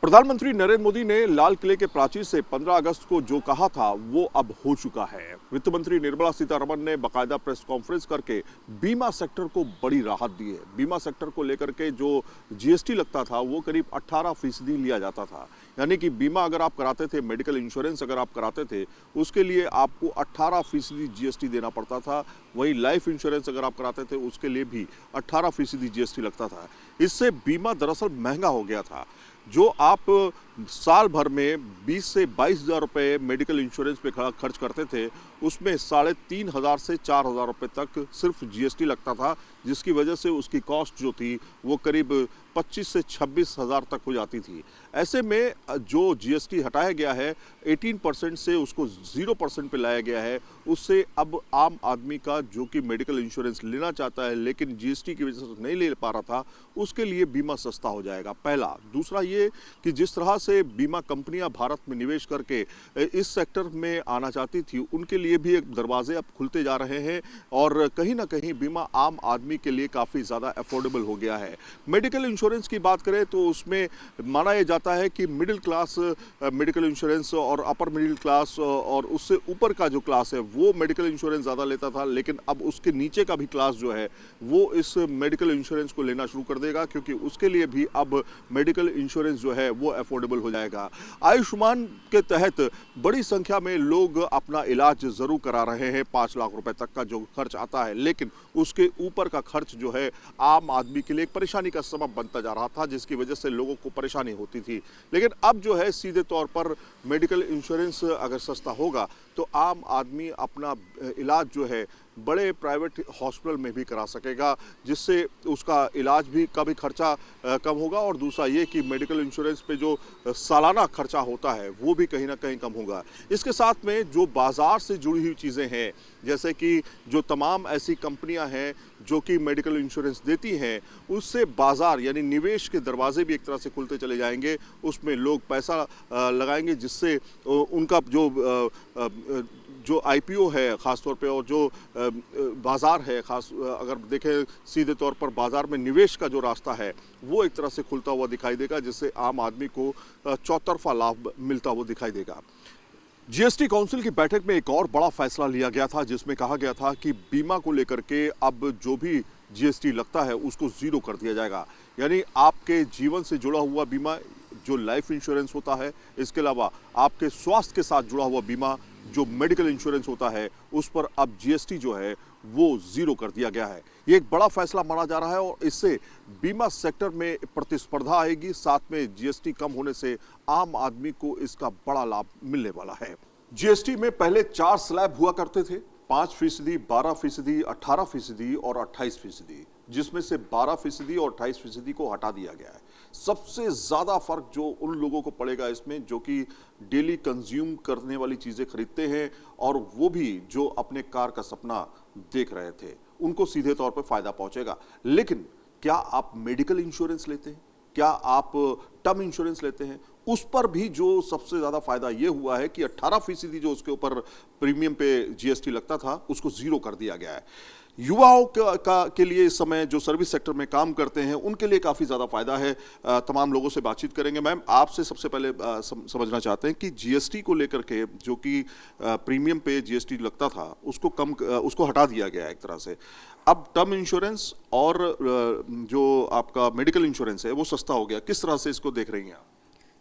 प्रधानमंत्री नरेंद्र मोदी ने लाल किले के प्राचीर से 15 अगस्त को जो कहा था वो अब हो चुका है। वित्त मंत्री निर्मला सीतारमण ने बाकायदा प्रेस कॉन्फ्रेंस करके बीमा सेक्टर को बड़ी राहत दी है। बीमा सेक्टर को लेकर के जो जीएसटी लगता था वो करीब 18% लिया जाता था, यानी कि बीमा अगर आप कराते थे, मेडिकल इंश्योरेंस अगर आप कराते थे, उसके लिए आपको 18% जीएसटी देना पड़ता था। वही लाइफ इंश्योरेंस अगर आप कराते थे उसके लिए भी 18% जीएसटी लगता था। इससे बीमा दरअसल महंगा हो गया था। जो आप साल भर में 20 से 22,000 रुपये मेडिकल इंश्योरेंस पे खर्च करते थे, उसमें 3,500 से 4,000 रुपये तक सिर्फ जीएसटी लगता था, जिसकी वजह से उसकी कॉस्ट जो थी वो करीब 25 से 26,000 तक हो जाती थी। ऐसे में जो जीएसटी हटाया गया है 18% से उसको 0% पे लाया गया है, उससे अब आम आदमी का जो कि मेडिकल इंश्योरेंस लेना चाहता है लेकिन जीएसटी की वजह से नहीं ले पा रहा था, उसके लिए बीमा सस्ता हो जाएगा, पहला। दूसरा ये कि जिस तरह से बीमा कंपनियां भारत में निवेश करके इस सेक्टर में आना चाहती थी, उनके लिए भी एक दरवाजे अब खुलते जा रहे हैं और कहीं ना कहीं बीमा आम आदमी के लिए काफ़ी ज़्यादा अफोर्डेबल हो गया है। मेडिकल इंश्योरेंस की बात करें तो उसमें माना यह जाता है कि मिडिल क्लास मेडिकल इंश्योरेंस और अपर मिडिल क्लास और उससे ऊपर का जो क्लास है वो मेडिकल इंश्योरेंस ज़्यादा लेता था, लेकिन अब उसके नीचे का भी क्लास जो है वो इस मेडिकल इंश्योरेंस को लेना शुरू कर देगा, क्योंकि उसके लिए भी अब मेडिकल इंश्योरेंस जो है वो अफोर्डेबल हो जाएगा। आयुष्मान के तहत बड़ी संख्या में लोग अपना इलाज जरूर करा रहे हैं। 5 लाख रुपए तक का जो खर्च आता है, लेकिन उसके ऊपर का खर्च जो है आम आदमी के लिए एक परेशानी का सबब बनता जा रहा था, जिसकी वजह से लोगों को परेशानी होती थी। लेकिन अब जो है सीधे तौर पर मेडिकल इंश्योरेंस अगर सस्ता होगा तो आम आदमी अपना इलाज जो है बड़े प्राइवेट हॉस्पिटल में भी करा सकेगा, जिससे उसका इलाज भी का भी खर्चा कम होगा। और दूसरा ये कि मेडिकल इंश्योरेंस पे जो सालाना खर्चा होता है वो भी कहीं ना कहीं कम होगा। इसके साथ में जो बाज़ार से जुड़ी हुई चीज़ें हैं, जैसे कि जो तमाम ऐसी कंपनियां हैं जो कि मेडिकल इंश्योरेंस देती हैं, उससे बाज़ार यानी निवेश के दरवाजे भी एक तरह से खुलते चले जाएंगे। उसमें लोग पैसा लगाएंगे, जिससे उनका जो आईपीओ है ख़ासतौर पे और जो बाज़ार है खास अगर देखें सीधे तौर पर बाज़ार में निवेश का जो रास्ता है वो एक तरह से खुलता हुआ दिखाई देगा, जिससे आम आदमी को चौतरफा लाभ मिलता हुआ दिखाई देगा। जीएसटी काउंसिल की बैठक में एक और बड़ा फैसला लिया गया था, जिसमें कहा गया था कि बीमा को लेकर के अब जो भी जीएसटी लगता है उसको ज़ीरो कर दिया जाएगा। यानी आपके जीवन से जुड़ा हुआ बीमा जो लाइफ इंश्योरेंस होता है, इसके अलावा आपके स्वास्थ्य के साथ जुड़ा हुआ बीमा जो मेडिकल इंश्योरेंस होता है, उस पर अब जीएसटी जो है वो ज़ीरो कर दिया गया है। ये एक बड़ा फैसला माना जा रहा है और इससे बीमा सेक्टर में प्रतिस्पर्धा आएगी, साथ में जीएसटी कम होने से आम आदमी को इसका बड़ा लाभ मिलने वाला है। जीएसटी में पहले 4 स्लैब हुआ करते थे, 5%, 12%, 18% और 28%, जिसमें से 12% और 28% को हटा दिया गया है। सबसे ज़्यादा फर्क जो उन लोगों को पड़ेगा इसमें जो कि डेली कंज्यूम करने वाली चीज़ें खरीदते हैं और वो भी जो अपने कार का सपना देख रहे थे, उनको सीधे तौर पर फायदा पहुंचेगा। लेकिन क्या आप मेडिकल इंश्योरेंस लेते हैं, क्या आप टर्म इंश्योरेंस लेते हैं, उस पर भी जो सबसे ज़्यादा फायदा ये हुआ है कि 18% जो उसके ऊपर प्रीमियम पे जीएसटी लगता था उसको ज़ीरो कर दिया गया है। युवाओं के लिए इस समय जो सर्विस सेक्टर में काम करते हैं उनके लिए काफ़ी ज़्यादा फायदा है। तमाम लोगों से बातचीत करेंगे। मैम, आपसे सबसे पहले समझना चाहते हैं कि जीएसटी को लेकर के जो कि प्रीमियम पे जीएसटी लगता था उसको हटा दिया गया है एक तरह से। अब टर्म इंश्योरेंस और जो आपका मेडिकल इंश्योरेंस है वो सस्ता हो गया, किस तरह से इसको देख रही हैं आप?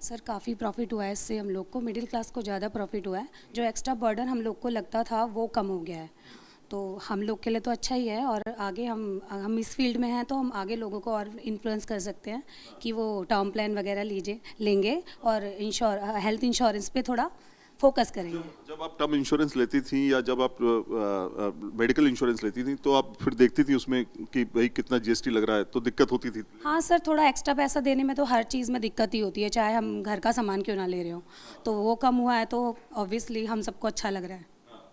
सर काफ़ी प्रॉफिट हुआ है इससे हम लोग को, मिडिल क्लास को ज़्यादा प्रॉफिट हुआ है। जो एक्स्ट्रा बर्डन हम लोग को लगता था वो कम हो गया है, तो हम लोग के लिए तो अच्छा ही है। और आगे हम इस फील्ड में हैं तो हम आगे लोगों को और इन्फ्लुएंस कर सकते हैं कि वो टर्म प्लान वगैरह लेंगे और हेल्थ इंश्योरेंस पे थोड़ा फोकस करेंगे। जब आप टर्म इंश्योरेंस लेती थी या जब आप मेडिकल इंश्योरेंस लेती थी तो आप फिर देखती थी उसमें कि भाई कितना जीएसटी लग रहा है, तो दिक्कत होती थी? हाँ सर, थोड़ा एक्स्ट्रा पैसा देने में तो हर चीज़ में दिक्कत ही होती है, चाहे हम घर का सामान क्यों ना ले रहे हो। तो वो कम हुआ है तो ऑब्वियसली हम सबको अच्छा लग रहा है।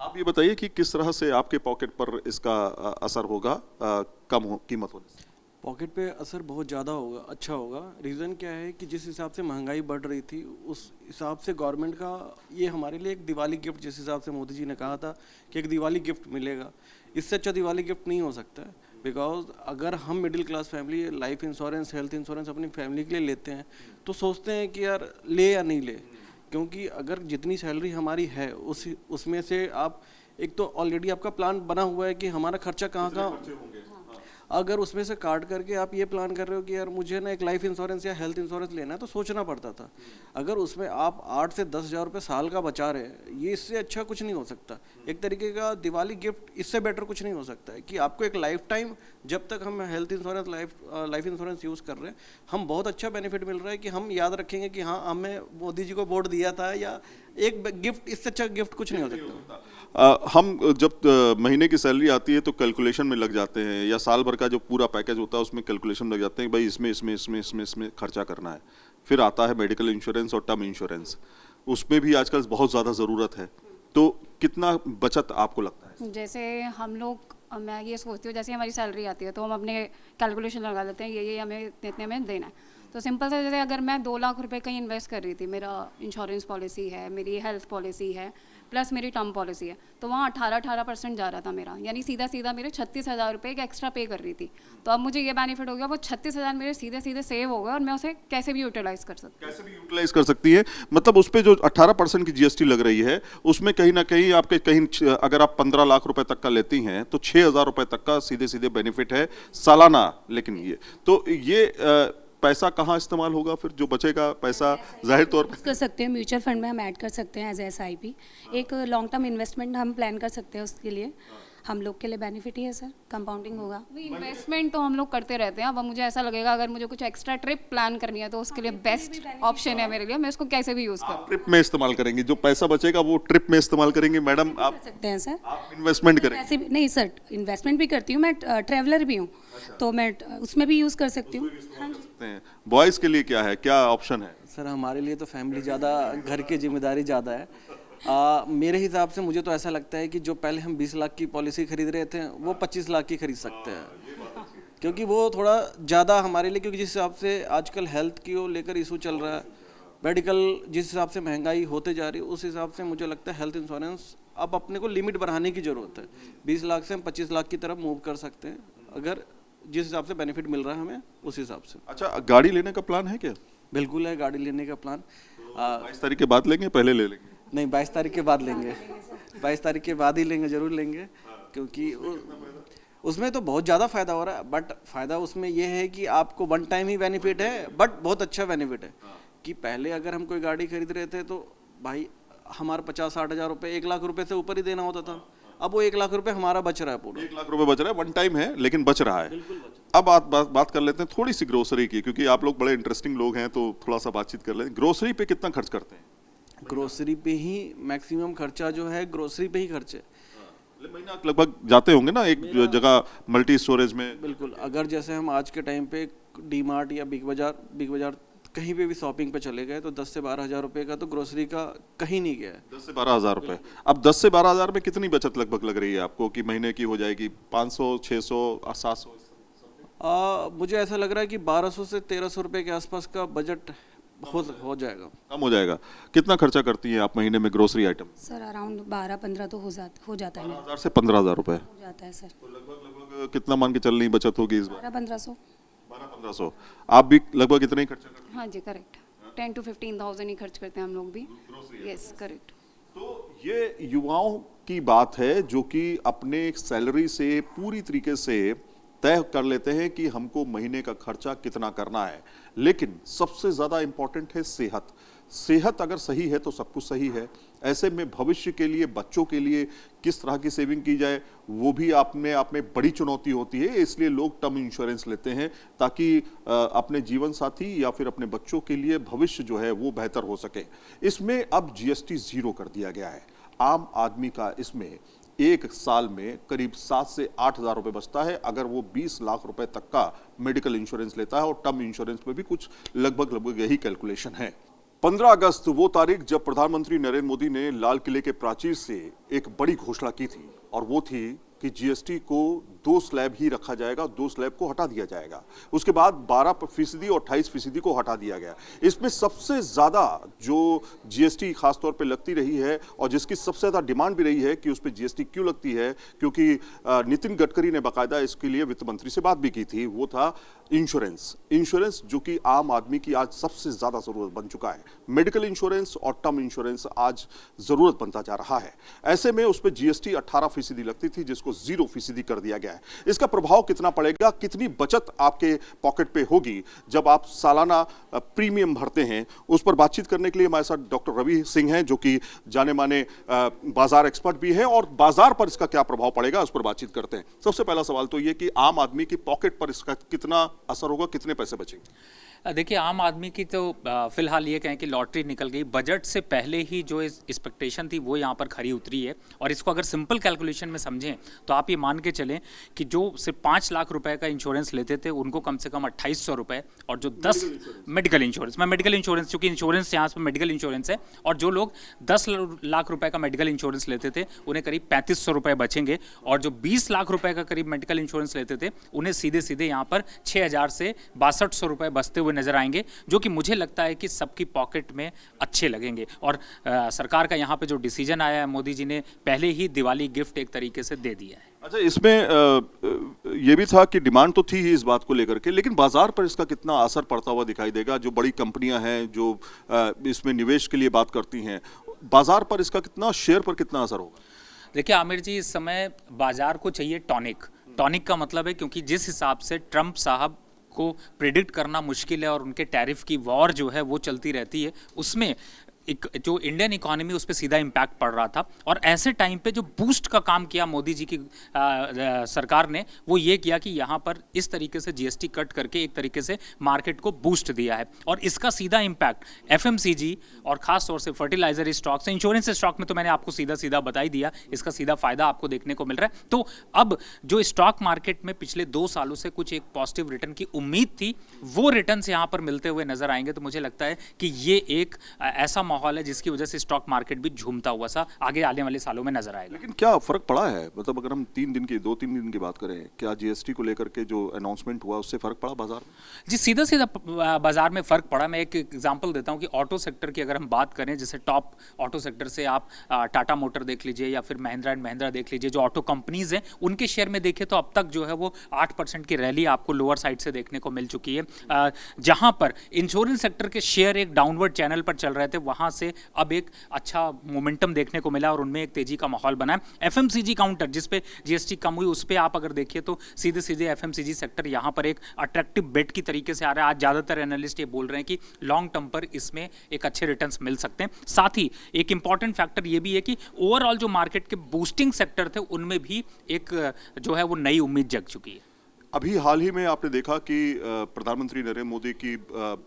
आप ये बताइए कि किस तरह से आपके पॉकेट पर इसका असर होगा कम कीमत होने से? पॉकेट पे असर बहुत ज़्यादा होगा, अच्छा होगा। रीज़न क्या है कि जिस हिसाब से महंगाई बढ़ रही थी उस हिसाब से गवर्नमेंट का ये हमारे लिए एक दिवाली गिफ्ट, जिस हिसाब से मोदी जी ने कहा था कि एक दिवाली गिफ्ट मिलेगा, इससे अच्छा दिवाली गिफ्ट नहीं हो सकता है। बिकॉज अगर हम middle class family life insurance health insurance अपनी फैमिली के लिए लेते हैं तो सोचते हैं कि यार ले या नहीं ले, क्योंकि अगर जितनी सैलरी हमारी है उसमें से आप एक तो ऑलरेडी आपका प्लान बना हुआ है कि हमारा खर्चा कहाँ कहाँ, अगर उसमें से काट करके आप ये प्लान कर रहे हो कि यार मुझे ना एक लाइफ इंश्योरेंस या हेल्थ इंश्योरेंस लेना है तो सोचना पड़ता था। अगर उसमें आप 8 से 10 हज़ार रुपये साल का बचा रहे हैं, ये इससे अच्छा कुछ नहीं हो सकता। एक तरीके का दिवाली गिफ्ट इससे बेटर कुछ नहीं हो सकता है कि आपको एक लाइफ टाइम, जब तक हम health insurance life insurance use कर रहे हैं, हम बहुत अच्छा बेनिफिट मिल रहा है कि हम याद रखेंगे कि हाँ हमें मोदी जी को वोट दिया था, या एक गिफ्ट, इससे अच्छा गिफ्ट कुछ नहीं हो सकता। हम जब महीने की सैलरी आती है तो कैलकुलेशन में लग जाते हैं, या साल भर का जो पूरा पैकेज होता है उसमें कैलकुलेशन में लग जाते हैं कि भाई इसमें खर्चा करना है। फिर आता है मेडिकल इंश्योरेंस और टर्म इंश्योरेंस, उसमें भी आजकल बहुत ज़्यादा ज़रूरत है। तो कितना बचत आपको लगता है? जैसे हम लोग, मैं ये सोचती हूँ जैसे हमारी सैलरी आती है तो हम अपने कैलकुलेशन लगा लेते हैं ये हमें इतने में देना है। तो सिंपल से जैसे अगर मैं 2 लाख रुपए कहीं इन्वेस्ट कर रही थी, मेरा इंश्योरेंस पॉलिसी है, मेरी हेल्थ पॉलिसी है, प्लस मेरी टर्म पॉलिसी है, तो वहाँ 18% जा रहा था मेरा, यानी सीधा सीधा मेरे 36,000 रुपये का एक्स्ट्रा पे कर रही थी। तो अब मुझे ये बेनिफिट हो गया, वो 36,000 मेरे सीधे सीधे सेव हो गए और मैं उसे कैसे भी यूटिलाइज कर सकती हूँ। कैसे भी यूटिलाइज कर सकती है, मतलब उस पर जो 18% की जीएसटी लग रही है उसमें कहीं ना कहीं आपके अगर आप 15 लाख रुपए तक का लेती हैं तो 6,000 रुपए तक का सीधे सीधे बेनिफिट है सालाना। लेकिन ये पैसा कहाँ इस्तेमाल होगा फिर? जो बचेगा पैसा जाहिर तौर पर कर सकते हैं म्यूचुअल फंड में हम ऐड कर सकते हैं एज SIP। एक लॉन्ग टर्म इन्वेस्टमेंट हम प्लान कर सकते हैं, उसके लिए हम लोग के लिए बेनिफिट ही है सर, कंपाउंडिंग होगा। इन्वेस्टमेंट तो हम लोग करते रहते हैं। अब मुझे ऐसा लगेगा अगर मुझे कुछ एक्स्ट्रा ट्रिप प्लान करनी है तो उसके लिए बेस्ट ऑप्शन है मेरे लिए, मैं उसको कैसे भी यूज़ करूँ। ट्रिप में इस्तेमाल करेंगे, जो पैसा बचेगा वो ट्रिप में इस्तेमाल करेंगे। मैडम आप कर सकते हैं सर। इन्वेस्टमेंट करेंगे? ऐसे भी नहीं सर, इन्वेस्टमेंट भी करती हूँ मैं, ट्रैवलर भी हूँ, तो मैं उसमें भी यूज़ कर सकती हूँ। बॉयज़ के लिए क्या है, क्या ऑप्शन है? सर हमारे लिए तो फैमिली ज़्यादा, घर की जिम्मेदारी ज़्यादा है। मेरे हिसाब से मुझे तो ऐसा लगता है कि जो पहले हम 20 लाख की पॉलिसी खरीद रहे थे वो 25 लाख की खरीद सकते हैं, क्योंकि वो थोड़ा ज़्यादा हमारे लिए, क्योंकि जिस हिसाब से आजकल हेल्थ की लेकर इशू चल रहा है, मेडिकल जिस हिसाब से महंगाई होते जा रही है, उस हिसाब से मुझे लगता है हेल्थ इंश्योरेंस अब अपने को लिमिट बढ़ाने की ज़रूरत है। 20 लाख से हम 25 लाख की तरफ मूव कर सकते हैं, अगर जिस हिसाब से बेनिफिट मिल रहा है हमें उस हिसाब से। अच्छा, गाड़ी लेने का प्लान है क्या? बिल्कुल है, गाड़ी लेने का प्लान। 22 तारीख के बाद लेंगे, पहले ले लेंगे? नहीं, 22 तारीख के बाद लेंगे, 22 तारीख के बाद ही लेंगे, ज़रूर लेंगे, क्योंकि उसमें तो बहुत ज़्यादा फ़ायदा हो रहा है। बट फ़ायदा उसमें यह है कि आपको वन टाइम ही बेनिफिट है, बट बहुत अच्छा बेनिफिट है कि पहले अगर हम कोई गाड़ी खरीद रहे थे तो भाई हमारा 50-60 हज़ार रुपये, 1 लाख रुपये से ऊपर ही देना होता था। अब वो 1 लाख रुपये हमारा बच रहा है, पूरा 1 लाख रुपए बच रहा है, वन टाइम है लेकिन बच रहा है। अब बात कर लेते हैं थोड़ी सी ग्रोसरी की, क्योंकि आप लोग बड़े इंटरेस्टिंग लोग हैं तो थोड़ा सा बातचीत कर लेते हैं। ग्रोसरी पे कितना खर्च करते हैं? ग्रोसरी पे ही मैक्सिमम खर्चा जो है, ग्रोसरी पे ही खर्च है। महीना लगभग जाते होंगे ना एक जगह मल्टी स्टोरेज में? बिल्कुल, अगर जैसे हम आज के टाइम पे डी मार्ट या बिग बाजार कहीं पे भी शॉपिंग पे चले गए तो 10 से 12 हज़ार रुपये का तो ग्रोसरी का कहीं नहीं गया है। 10 से 12 हज़ार रुपये। अब 10 से 12 हज़ार में कितनी बचत लगभग लग रही है आपको कि महीने की हो जाएगी? 500, 600, 700? मुझे ऐसा लग रहा है कि 1200 से 1300 रुपये के आसपास का बजट हो जाएगा। कम हो जाएगा। कितना खर्चा करती हैं आप महीने में ग्रोसरी आइटम? सर अराउंड 12-15 तो हो जाता है मेरा। 12,000 से 15,000 रुपये हो जाता है सर। तो लगभग कितना मान के चल रही बचत होगी इस बार? 12-1500। 12-1500। आप भी लगभग इतना ही खर्चा करते हैं? हाँ जी, करेक्ट। 10 to 15,000 ही खर्च करते हैं हम लोग भी। Yes, correct. तो ये युवाओं की बात है जो कि अपने सैलरी से पूरी तरीके से तय कर लेते हैं कि हमको महीने का खर्चा कितना करना है। लेकिन सबसे ज़्यादा इम्पोर्टेंट है सेहत। सेहत अगर सही है तो सब कुछ सही है। ऐसे में भविष्य के लिए, बच्चों के लिए किस तरह की सेविंग की जाए वो भी अपने आप में बड़ी चुनौती होती है। इसलिए लोग टर्म इंश्योरेंस लेते हैं ताकि अपने जीवन साथी या फिर अपने बच्चों के लिए भविष्य जो है वो बेहतर हो सके। इसमें अब GST 0 कर दिया गया है। आम आदमी का इसमें एक साल में करीब 7 से 8 हज़ार रुपये बचता है अगर वो 20 लाख रुपए तक का मेडिकल इंश्योरेंस लेता है, और टर्म इंश्योरेंस में भी कुछ लगभग यही कैलकुलेशन है। 15 अगस्त वो तारीख जब प्रधानमंत्री नरेंद्र मोदी ने लाल किले के प्राचीर से एक बड़ी घोषणा की थी, और वो थी कि GST को 2 स्लैब ही रखा जाएगा, 2 स्लैब को हटा दिया जाएगा। उसके बाद 12% और 28% को हटा दिया गया। इसमें सबसे ज्यादा जो जीएसटी खासतौर पे लगती रही है और जिसकी सबसे ज्यादा डिमांड भी रही है कि उस पर जीएसटी क्यों लगती है, क्योंकि नितिन गडकरी ने बाकायदा इसके लिए वित्त मंत्री से बात भी की थी, वो था इंश्योरेंस जो कि आम आदमी की आज सबसे ज्यादा जरूरत बन चुका है। मेडिकल इंश्योरेंस और टर्म इंश्योरेंस आज जरूरत बनता जा रहा है। ऐसे में उस पर जीएसटी 18% लगती थी, जिसको 0% कर दिया गया है। इसका प्रभाव कितना पड़ेगा, कितनी बचत आपके पॉकेट पे होगी जब आप सालाना प्रीमियम भरते हैं, उस पर बातचीत करने के लिए हमारे साथ डॉक्टर रवि सिंह हैं, जो कि जाने माने बाजार एक्सपर्ट भी है, और बाजार पर इसका क्या प्रभाव पड़ेगा उस पर बातचीत करते हैं। सबसे पहला सवाल तो ये कि आम आदमी की पॉकेट पर इसका कितना असर होगा, कितने पैसे बचेंगे? देखिए, आम आदमी की तो फिलहाल ये कहें कि लॉटरी निकल गई। बजट से पहले ही जो एक्सपेक्टेशन थी वो यहाँ पर खरी उतरी है। और इसको अगर सिंपल कैलकुलेशन में समझें तो आप ये मान के चलें कि जो सिर्फ 5 लाख रुपए का इंश्योरेंस लेते थे उनको कम से कम 2800 रुपये, और जो 10 मेडिकल इंश्योरेंस चूँकि इंश्योरेंस यहाँ पर मेडिकल इंश्योरेंस है, और जो लोग 10 लाख रुपए का मेडिकल इंश्योरेंस लेते थे उन्हें करीब 3500 रुपये बचेंगे, और जो 20 लाख रुपए का करीब मेडिकल इंश्योरेंस लेते थे उन्हें सीधे सीधे यहाँ पर 6000 से 6200 रुपये बचते हुए नजर आएंगे, जो कि मुझे लगता है कि सबकी पॉकेट में अच्छे लगेंगे। और सरकार का यहाँ पे जो डिसीजन आया है, मोदी जी ने पहले ही दिवाली गिफ्ट एक तरीके से दे दिया है। अच्छा, इसमें ये भी था कि डिमांड तो थी ही इस बात को लेकर के, लेकिन बाजार पर इसका कितना असर पड़ता हुआ दिखाई देगा? जो बड़ी कंपनियां हैं जो इसमें निवेश के लिए बात करती हैं, बाजार पर इसका कितना, शेयर पर कितना असर होगा? देखिए आमिर जी, इस समय बाजार को चाहिए टॉनिक का मतलब है, क्योंकि जिस हिसाब से ट्रंप साहब को प्रिडिक्ट करना मुश्किल है और उनके टैरिफ की वॉर जो है वो चलती रहती है, उसमें एक जो इंडियन इकोनॉमी उस पर सीधा इम्पैक्ट पड़ रहा था। और ऐसे टाइम पे जो बूस्ट का काम किया मोदी जी की सरकार ने, वो ये किया कि यहाँ पर इस तरीके से जीएसटी कट करके एक तरीके से मार्केट को बूस्ट दिया है। और इसका सीधा इम्पैक्ट एफएमसीजी और खास तौर से फर्टिलाइजर स्टॉक्स, इंश्योरेंस स्टॉक में तो मैंने आपको सीधा बता ही दिया, इसका सीधा फायदा आपको देखने को मिल रहा है। तो अब जो स्टॉक मार्केट में पिछले 2 सालों से कुछ एक पॉजिटिव रिटर्न की उम्मीद थी, वो रिटर्न यहाँ पर मिलते हुए नजर आएंगे। तो मुझे लगता है कि ये एक ऐसा माहौल है जिसकी वजह से स्टॉक मार्केट भी झूमता हुआ सा आगे आने वाले सालों में नजर आएगा। लेकिन क्या फर्क पड़ा है? मतलब अगर हम 2-3 दिन की बात करें, क्या जीएसटी को लेकर के जो अनाउंसमेंट हुआ उससे फर्क पड़ा बाजार में? जी, सीधा बाजार में फर्क पड़ा। मैं एक एग्जांपल देता हूं कि ऑटो सेक्टर की अगर हम बात करें, जैसे टॉप ऑटो सेक्टर से आप टाटा मोटर देख लीजिए या फिर महिंद्रा एंड महिंद्रा देख लीजिए, जो ऑटो कंपनीज हैं उनके शेयर में देखें तो अब तक जो है वो 8% की रैली आपको लोअर साइड से देखने को मिल चुकी है। जहां पर इंश्योरेंस सेक्टर के शेयर एक डाउनवर्ड चैनल पर चल रहे थे, वहां से अब एक अच्छा मोमेंटम देखने को मिला और उनमें एक तेजी का माहौल बना है। एफएमसीजी काउंटर जिस पे जीएसटी कम हुई, उस पे आप अगर देखिए तो सीधे एफएमसीजी सेक्टर यहां पर एक अट्रैक्टिव बेट की तरीके से आ रहा है। आज ज्यादातर एनालिस्ट ये बोल रहे हैं कि लॉन्ग टर्म पर इसमें एक अच्छे रिटर्न्स मिल सकते हैं। साथ ही एक इंपॉर्टेंट फैक्टर ये भी है कि ओवरऑल जो मार्केट के बूस्टिंग सेक्टर थे उनमें भी एक जो है वो नई उम्मीद जग चुकी है। अभी हाल ही में आपने देखा कि प्रधानमंत्री नरेंद्र मोदी की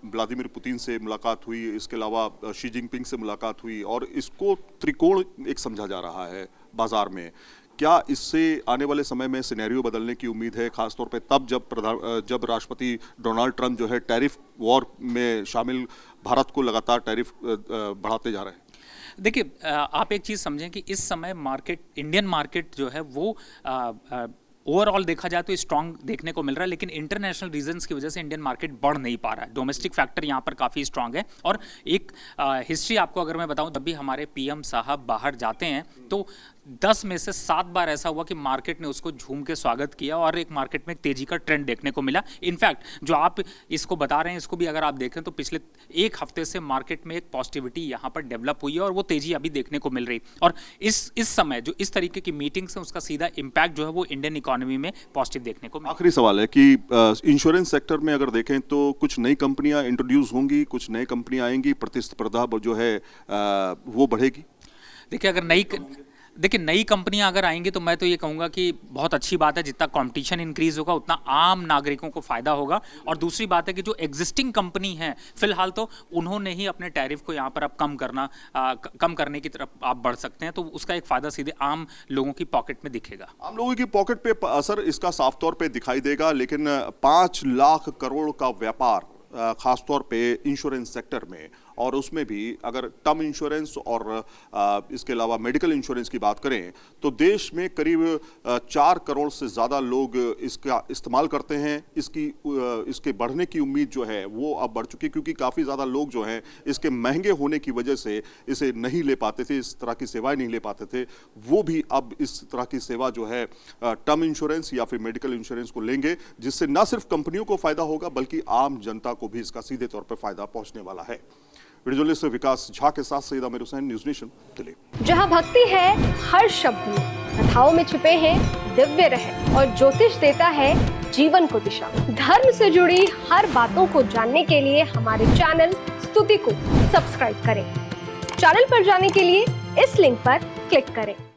व्लादिमीर पुतिन से मुलाकात हुई, इसके अलावा शी जिनपिंग से मुलाकात हुई, और इसको त्रिकोण एक समझा जा रहा है बाजार में। क्या इससे आने वाले समय में सिनेरियो बदलने की उम्मीद है, खासतौर पे तब जब राष्ट्रपति डोनाल्ड ट्रंप जो है टैरिफ वॉर में शामिल भारत को लगातार टैरिफ बढ़ाते जा रहे हैं? देखिए, आप एक चीज़ समझें कि इस समय इंडियन मार्केट जो है वो ओवरऑल देखा जाए तो स्ट्रांग देखने को मिल रहा है, लेकिन इंटरनेशनल रीजंस की वजह से इंडियन मार्केट बढ़ नहीं पा रहा है। डोमेस्टिक फैक्टर यहाँ पर काफ़ी स्ट्रांग है। और एक हिस्ट्री आपको अगर मैं बताऊँ, जब भी हमारे पीएम साहब बाहर जाते हैं तो 10 में से 7 बार ऐसा हुआ कि मार्केट ने उसको झूम के स्वागत किया और एक मार्केट में एक तेजी का ट्रेंड देखने को मिला। इनफैक्ट जो आप इसको बता रहे हैं, इसको भी अगर आप देखें तो पिछले 1 हफ्ते से मार्केट में एक पॉजिटिविटी यहाँ पर डेवलप हुई है और वो तेजी अभी देखने को मिल रही। और इस समय जो इस तरीके की मीटिंग्स हैं उसका सीधा इम्पैक्ट जो है वो इंडियन इकोनॉमी में पॉजिटिव देखने को मिला। आखिरी सवाल है कि इंश्योरेंस सेक्टर में अगर देखें तो कुछ नई कंपनियां इंट्रोड्यूस होंगी, कुछ नई कंपनियां आएंगी, प्रतिस्पर्धा जो है वो बढ़ेगी? देखिए नई कंपनियां अगर आएंगी तो मैं तो ये कहूँगा कि बहुत अच्छी बात है। जितना कंपटीशन इंक्रीज होगा उतना आम नागरिकों को फायदा होगा। और दूसरी बात है कि जो एग्जिस्टिंग कंपनी है फिलहाल तो उन्होंने ही अपने टैरिफ को यहाँ पर अब कम करने की तरफ आप बढ़ सकते हैं, तो उसका एक फायदा सीधे आम लोगों की पॉकेट में दिखेगा। आम लोगों की पॉकेट पे असर इसका साफ तौर पे दिखाई देगा, लेकिन 5 लाख करोड़ का व्यापार खासतौर पे इंश्योरेंस सेक्टर में और उसमें भी अगर टर्म इंश्योरेंस और इसके अलावा मेडिकल इंश्योरेंस की बात करें तो देश में करीब 4 करोड़ से ज़्यादा लोग इसका इस्तेमाल करते हैं। इसके बढ़ने की उम्मीद जो है वो अब बढ़ चुकी है, क्योंकि काफ़ी ज़्यादा लोग जो हैं इसके महंगे होने की वजह से इसे नहीं ले पाते थे, इस तरह की सेवाएं नहीं ले पाते थे, वो भी अब इस तरह की सेवा जो है टर्म इंश्योरेंस या फिर मेडिकल इंश्योरेंस को लेंगे, जिससे न सिर्फ कंपनियों को फायदा होगा बल्कि आम जनता को भी इसका सीधे तौर पर फायदा पहुंचने वाला है। वीडियो जर्नलिस्ट विकास झा के साथ सईद आमिर हुसैन, न्यूज़ नेशन, दिल्ली। जहां भक्ति है हर शब्द में, कथाओं में छिपे हैं दिव्य रहस्य और ज्योतिष देता है जीवन को दिशा। धर्म से जुड़ी हर बातों को जानने के लिए हमारे चैनल स्तुति को सब्सक्राइब करें। चैनल पर जाने के लिए इस लिंक पर क्लिक करें।